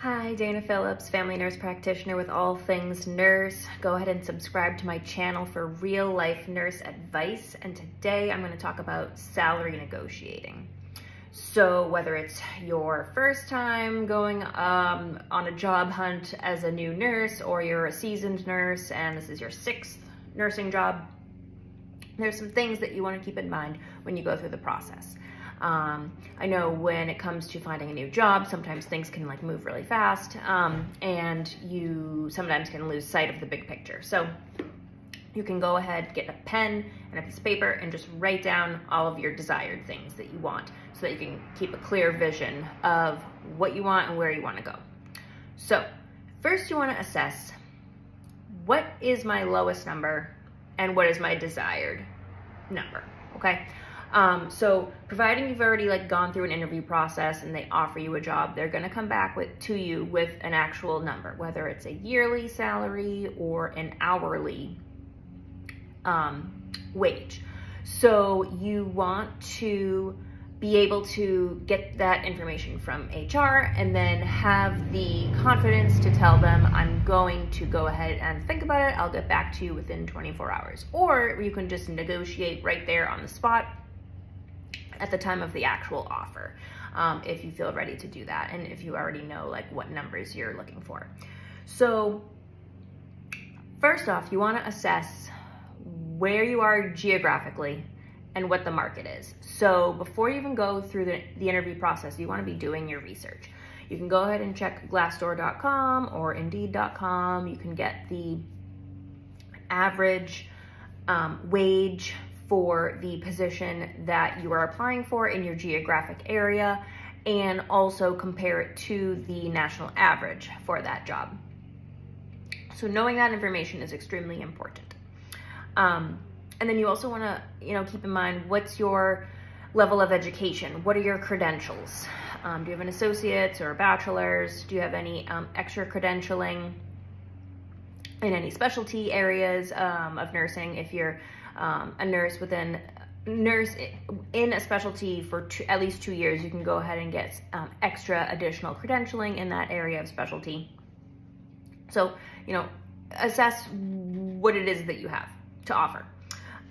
Hi, Dana Phillips, family nurse practitioner with all things nurse. Go ahead and subscribe to my channel for real life nurse advice. And today I'm going to talk about salary negotiating. So whether it's your first time going on a job hunt as a new nurse, or you're a seasoned nurse and this is your 6th nursing job, there's some things that you want to keep in mind when you go through the process. I know when it comes to finding a new job, sometimes things can move really fast, and you sometimes can lose sight of the big picture. So you can go ahead, get a pen and a piece of paper and just write down all of your desired things that you want so that you can keep a clear vision of what you want and where you want to go. So first you want to assess, what is my lowest number and what is my desired number, okay? So providing you've already gone through an interview process and they offer you a job, they're going to come back to you with an actual number, whether it's a yearly salary or an hourly wage. So you want to be able to get that information from HR and then have the confidence to tell them, I'm going to go ahead and think about it. I'll get back to you within 24 hours. Or you can just negotiate right there on the spot at the time of the actual offer, if you feel ready to do that and if you already know what numbers you're looking for. So first off, you want to assess where you are geographically and what the market is. So before you even go through the interview process, you want to be doing your research. You can go ahead and check Glassdoor.com or Indeed.com. You can get the average wage for the position that you are applying for in your geographic area, and also compare it to the national average for that job. So knowing that information is extremely important. And then you also want to, keep in mind, what's your level of education? What are your credentials? Do you have an associate's or a bachelor's? Do you have any extra credentialing in any specialty areas of nursing? If you're a nurse in a specialty for at least 2 years, you can go ahead and get extra additional credentialing in that area of specialty. So, assess what it is that you have to offer.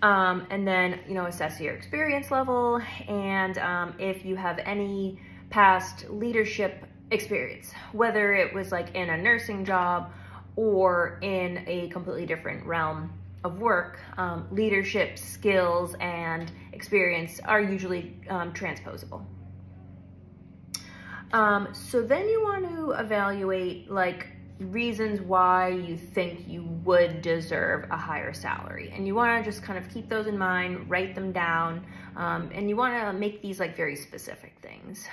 And then, assess your experience level and if you have any past leadership experience, whether it was in a nursing job or in a completely different realm of work. Leadership skills and experience are usually transposable. So then you want to evaluate reasons why you think you would deserve a higher salary, and you want to just kind of keep those in mind, write them down, and you want to make these very specific things,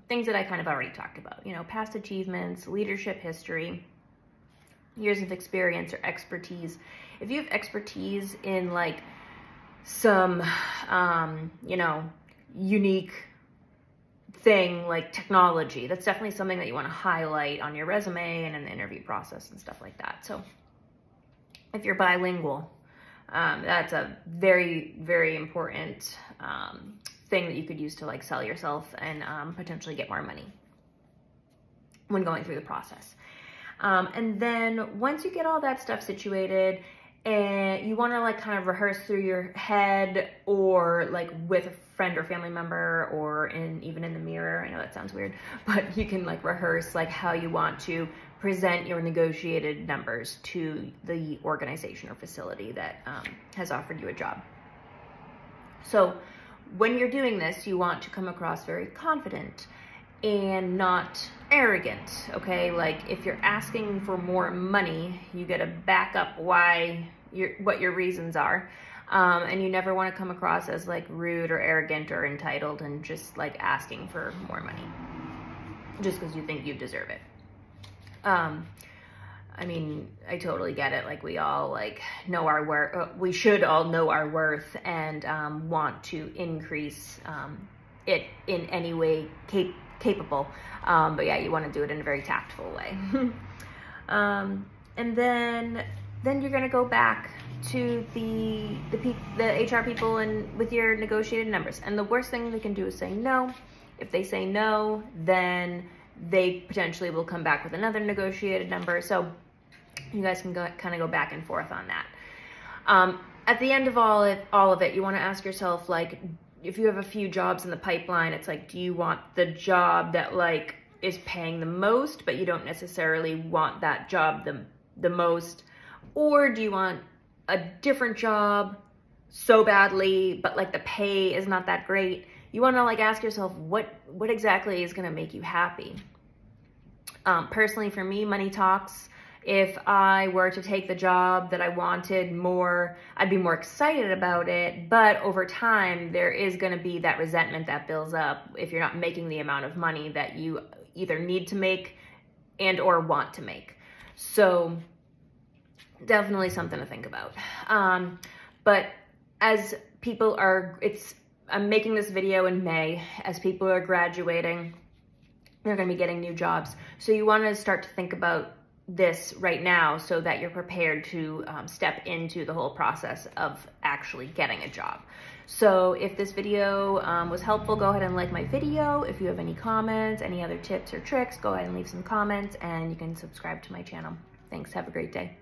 things that I kind of already talked about, past achievements, leadership history, years of experience or expertise. If you have expertise in some, unique thing like technology, that's definitely something that you want to highlight on your resume and in the interview process and stuff like that. So if you're bilingual, that's a very, very important thing that you could use to sell yourself and potentially get more money when going through the process. And then once you get all that stuff situated, and you want to kind of rehearse through your head or with a friend or family member or even in the mirror. I know that sounds weird, but you can rehearse how you want to present your negotiated numbers to the organization or facility that has offered you a job. So when you're doing this, you want to come across very confident and not arrogant, okay? If you're asking for more money, you gotta back up what your reasons are. And you never wanna come across as rude or arrogant or entitled and just asking for more money just because you think you deserve it. I mean, I totally get it. We all know our worth. We should all know our worth and want to increase it in any way capable. But yeah, you want to do it in a very tactful way. And then you're going to go back to the HR people and with your negotiated numbers. And the worst thing they can do is say no. If they say no, then they potentially will come back with another negotiated number. So you guys can kind of go back and forth on that. At the end of all of it, you want to ask yourself, like, if you have a few jobs in the pipeline, it's like, do you want the job that like is paying the most, but you don't necessarily want that job the most? Or do you want a different job so badly, but like the pay is not that great? You want to like ask yourself, what exactly is going to make you happy? Personally, for me, money talks. If I were to take the job that I wanted more, I'd be more excited about it. But over time, there is going to be that resentment that builds up if you're not making the amount of money that you either need to make and or want to make. So definitely something to think about. But as people are, I'm making this video in May, as people are graduating, they're going to be getting new jobs. So you want to start to think about this right now so that you're prepared to step into the whole process of actually getting a job. So if this video was helpful, go ahead and like my video. If you have any comments, any other tips or tricks, go ahead and leave some comments, and you can subscribe to my channel. Thanks. Have a great day.